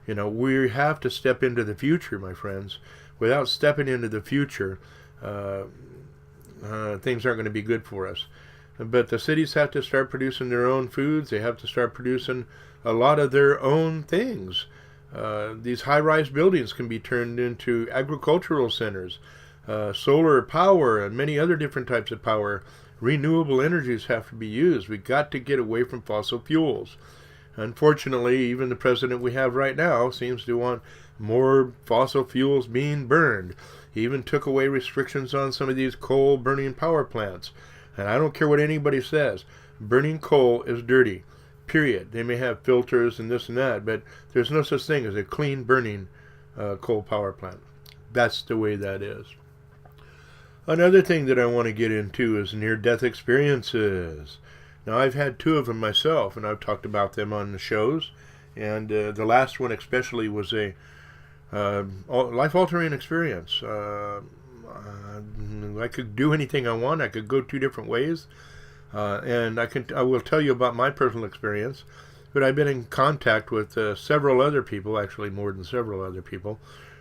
Speaker 1: You know, we have to step into the future, my friends. Without stepping into the future, things aren't going to be good for us. But the cities have to start producing their own foods. They have to start producing a lot of their own things. These high-rise buildings can be turned into agricultural centers, solar power, and many other different types of power. Renewable energies have to be used. We've got to get away from fossil fuels. Unfortunately, even the president we have right now seems to want more fossil fuels being burned. He even took away restrictions on some of these coal-burning power plants. And I don't care what anybody says. Burning coal is dirty. Period. They may have filters and this and that, but there's no such thing as a clean burning coal power plant. That's the way that is. Another thing that I want to get into is near-death experiences. Now, I've had 2 of them myself, and I've talked about them on the shows. And the last one especially was a life-altering experience. I could do anything I want. I could go 2 different ways. And I will tell you about my personal experience, but I've been in contact with several other people, actually more than several other people,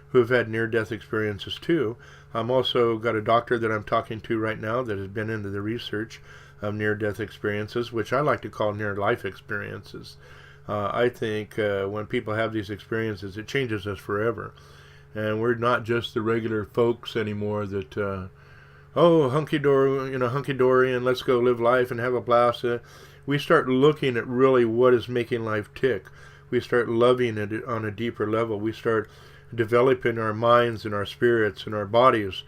Speaker 1: who have had near-death experiences too. I'm also got a doctor that I'm talking to right now that has been into the research of near-death experiences, which I like to call near-life experiences. I think when people have these experiences, it changes us forever. And we're not just the regular folks anymore that... hunky-dory, and let's go live life and have a blast. We start looking at really what is making life tick. We start loving it on a deeper level. We start developing our minds and our spirits and our bodies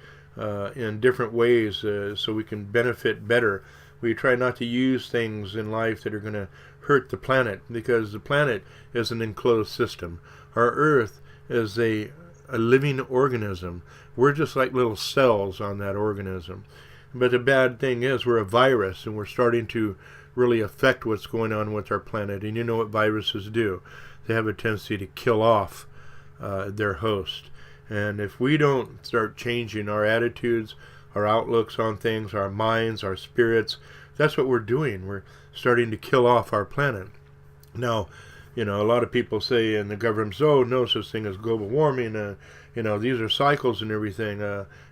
Speaker 1: in different ways so we can benefit better. We try not to use things in life that are going to hurt the planet, because the planet is an enclosed system. Our Earth is a living organism. We're just like little cells on that organism. But the bad thing is we're a virus, and we're starting to really affect what's going on with our planet. And you know what viruses do. They have a tendency to kill off their host. And if we don't start changing our attitudes, our outlooks on things, our minds, our spirits, that's what we're doing. We're starting to kill off our planet. Now, a lot of people say in the government, no such thing as global warming. These are cycles and everything.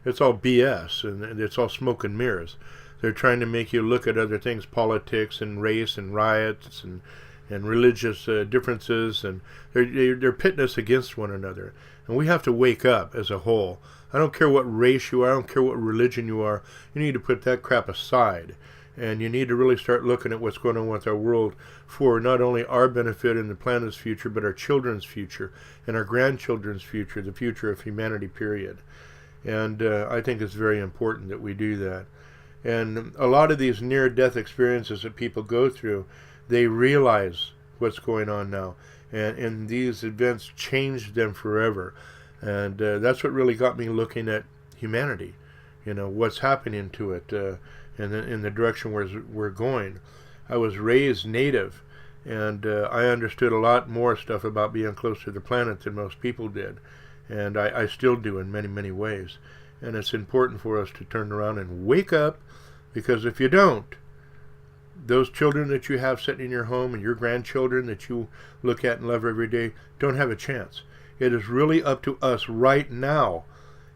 Speaker 1: It's all BS, and it's all smoke and mirrors. They're trying to make you look at other things, politics and race and riots and religious differences, and they're pitting us against one another. And we have to wake up as a whole. I don't care what race you are. I don't care what religion you are. You need to put that crap aside. And you need to really start looking at what's going on with our world for not only our benefit and the planet's future, but our children's future and our grandchildren's future, the future of humanity, period. And I think it's very important that we do that. And a lot of these near-death experiences that people go through, they realize what's going on now. And these events changed them forever. And that's what really got me looking at humanity, what's happening to it. In the direction we're going. I was raised native, and I understood a lot more stuff about being close to the planet than most people did, and I still do in many, many ways. And it's important for us to turn around and wake up, because if you don't, those children that you have sitting in your home and your grandchildren that you look at and love every day don't have a chance. It is really up to us right now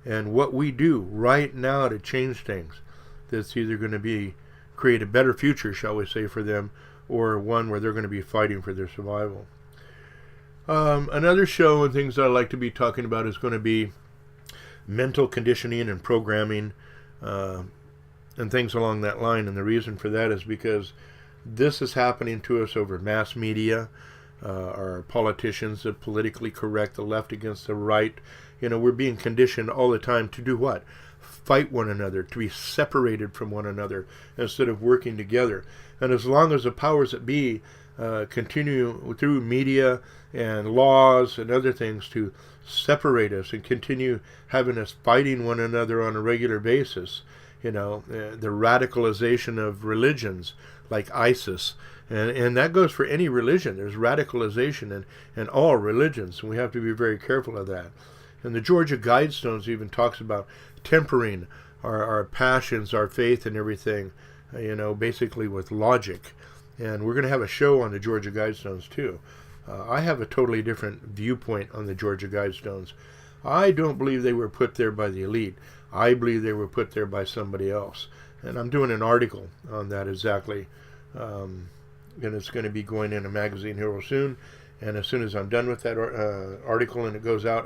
Speaker 1: and what we do right now to change things. That's either going to create a better future, shall we say, for them, or one where they're going to be fighting for their survival. Another show and things that I like to be talking about is going to be mental conditioning and programming, and things along that line. And the reason for that is because this is happening to us over mass media, our politicians, the politically correct, the left against the right. We're being conditioned all the time to do what? Fight one another, to be separated from one another instead of working together. And as long as the powers that be continue through media and laws and other things to separate us and continue having us fighting one another on a regular basis, the radicalization of religions like ISIS, and that goes for any religion. There's radicalization in all religions, and we have to be very careful of that. And the Georgia Guidestones even talks about tempering our passions, our faith, and everything, basically with logic. And we're going to have a show on the Georgia Guidestones too. I have a totally different viewpoint on the Georgia Guidestones. I don't believe they were put there by the elite. I believe they were put there by somebody else. And I'm doing an article on that exactly. And it's going to be going in a magazine here real soon. And as soon as I'm done with that article and it goes out,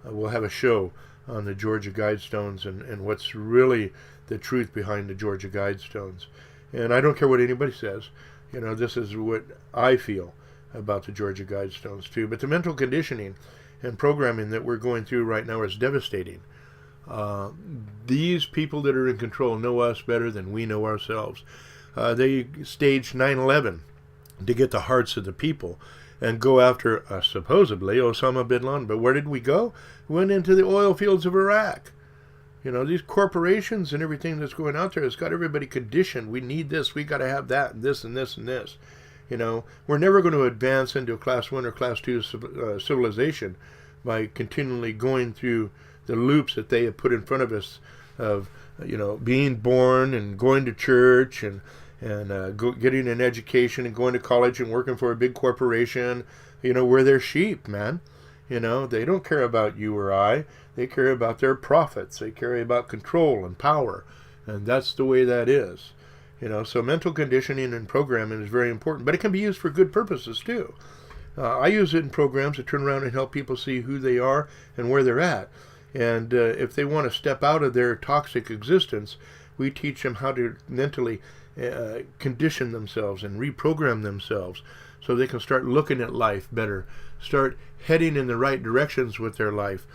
Speaker 1: we'll have a show on the Georgia Guidestones and what's really the truth behind the Georgia Guidestones. And I don't care what anybody says. This is what I feel about the Georgia Guidestones too. But the mental conditioning and programming that we're going through right now is devastating. These people that are in control know us better than we know ourselves. They staged 9/11 to get the hearts of the people and go after, supposedly, Osama bin Laden. But where did we go? We went into the oil fields of Iraq. These corporations and everything that's going out there has got everybody conditioned. We need this, we got to have that, and this, and this, and this. We're never going to advance into a class 1 or class 2 civilization by continually going through the loops that they have put in front of us of, being born and going to church and getting an education and going to college and working for a big corporation. We're their sheep, man. They don't care about you or I. They care about their profits. They care about control and power. And that's the way that is. So mental conditioning and programming is very important. But it can be used for good purposes, too. I use it in programs to turn around and help people see who they are and where they're at. And if they want to step out of their toxic existence, we teach them how to mentally condition themselves and reprogram themselves so they can start looking at life better, start heading in the right directions with their life,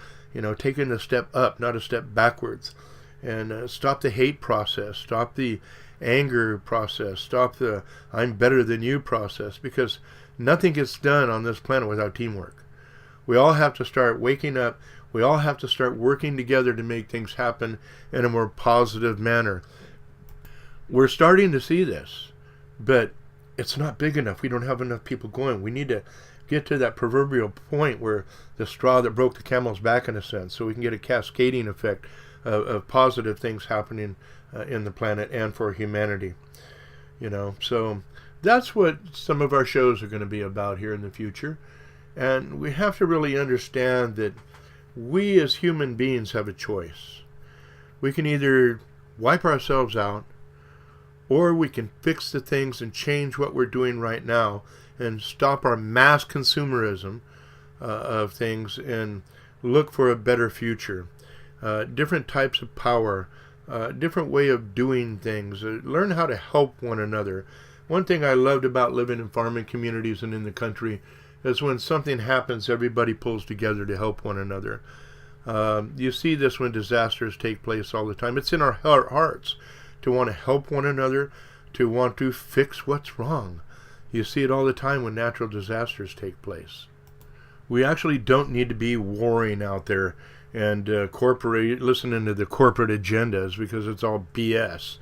Speaker 1: taking a step up, not a step backwards, and stop the hate process, stop the anger process, stop the I'm better than you process, because nothing gets done on this planet without teamwork. We all have to start waking up. We all have to start working together to make things happen in a more positive manner. We're starting to see this, but it's not big enough. We don't have enough people going. We need to get to that proverbial point where the straw that broke the camel's back, in a sense, so we can get a cascading effect of positive things happening in the planet and for humanity. So that's what some of our shows are going to be about here in the future. And we have to really understand that we as human beings have a choice. We can either wipe ourselves out, or we can fix the things and change what we're doing right now and stop our mass consumerism of things and look for a better future. Different types of power, different way of doing things. Learn how to help one another. One thing I loved about living in farming communities and in the country is when something happens, everybody pulls together to help one another. You see this when disasters take place all the time. It's in our hearts to want to help one another, to want to fix what's wrong. You see it all the time when natural disasters take place. We actually don't need to be warring out there and listening to the corporate agendas, because it's all BS.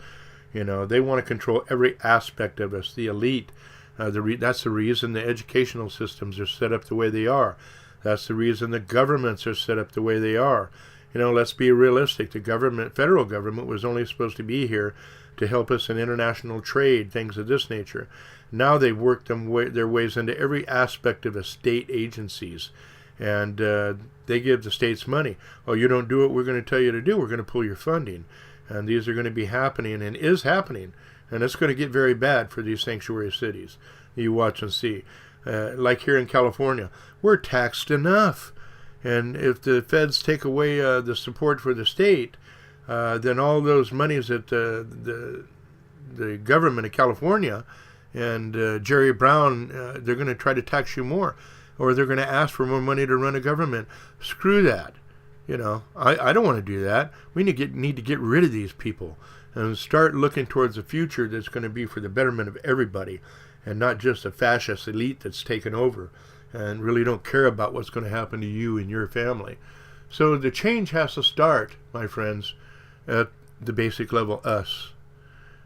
Speaker 1: They want to control every aspect of us. The elite, that's the reason the educational systems are set up the way they are. That's the reason the governments are set up the way they are. Let's be realistic. The federal government was only supposed to be here to help us in international trade, things of this nature. Now they've worked their ways into every aspect of the state agencies, and they give the states money. Oh, you don't do what we're going to tell you to do, we're going to pull your funding. And these are going to be happening, and is happening, and it's going to get very bad for these sanctuary cities. You watch and see. Like here in California, we're taxed enough. And if the feds take away the support for the state, then all those monies that the government of California and Jerry Brown, they're going to try to tax you more, or they're going to ask for more money to run a government. Screw that. You know, I don't want to do that. We need to get rid of these people and start looking towards a future that's going to be for the betterment of everybody, and not just a fascist elite that's taken over and really don't care about what's going to happen to you and your family. So the change has to start, my friends, at the basic level, us.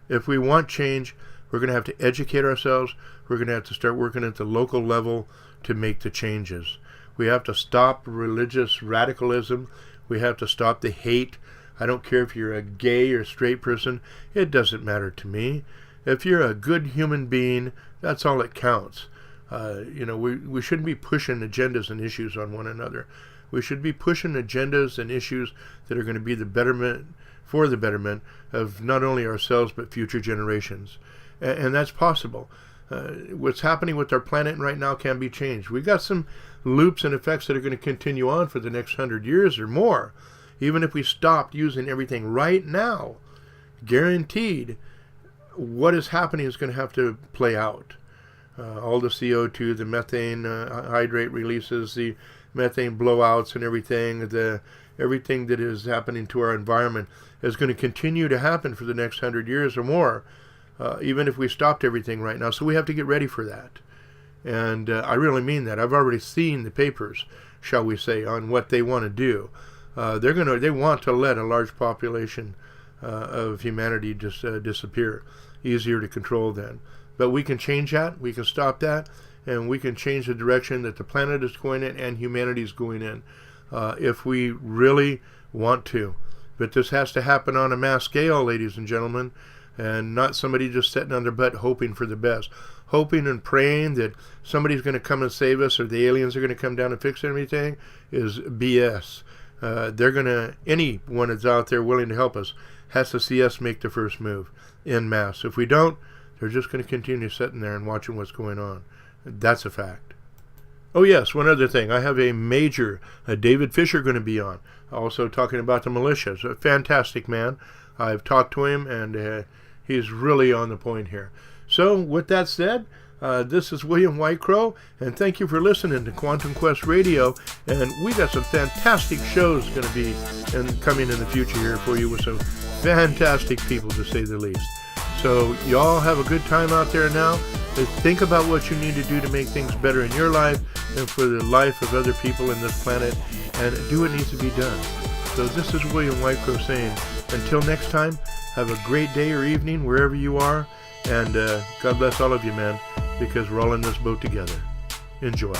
Speaker 1: If we want change, we're going to have to educate ourselves. We're going to have to start working at the local level to make the changes. We have to stop religious radicalism. We have to stop the hate. I don't care if you're a gay or straight person. It doesn't matter to me. If you're a good human being, that's all that counts. We shouldn't be pushing agendas and issues on one another. We should be pushing agendas and issues that are going to be the betterment of not only ourselves but future generations. And that's possible. What's happening with our planet right now can be changed. We've got some loops and effects that are going to continue on for the next 100 years or more. Even if we stopped using everything right now, guaranteed what is happening is going to have to play out. All the CO2, the methane hydrate releases, the methane blowouts and everything that is happening to our environment is going to continue to happen for the next 100 years or more, even if we stopped everything right now. So we have to get ready for that. And I really mean that. I've already seen the papers, shall we say, on what they want to do. They want to let a large population of humanity just disappear. Easier to control then. But we can change that, we can stop that, and we can change the direction that the planet is going in and humanity is going in if we really want to. But this has to happen on a mass scale, ladies and gentlemen, and not somebody just sitting on their butt hoping for the best. Hoping and praying that somebody's going to come and save us or the aliens are going to come down and fix everything is BS. Anyone that's out there willing to help us has to see us make the first move en masse. If we don't, they're just going to continue sitting there and watching what's going on. That's a fact. Oh yes, one other thing. I have a major David Fisher going to be on. Also talking about the militias. A fantastic man. I've talked to him and he's really on the point here. So with that said, this is William WhiteCrow, and thank you for listening to Quantum Quest Radio. And we got some fantastic shows going to be coming in the future here for you with some fantastic people, to say the least. So y'all have a good time out there now. Think about what you need to do to make things better in your life and for the life of other people in this planet, and do what needs to be done. So this is William WhiteCrow saying, until next time, have a great day or evening wherever you are, and God bless all of you, man, because we're all in this boat together. Enjoy.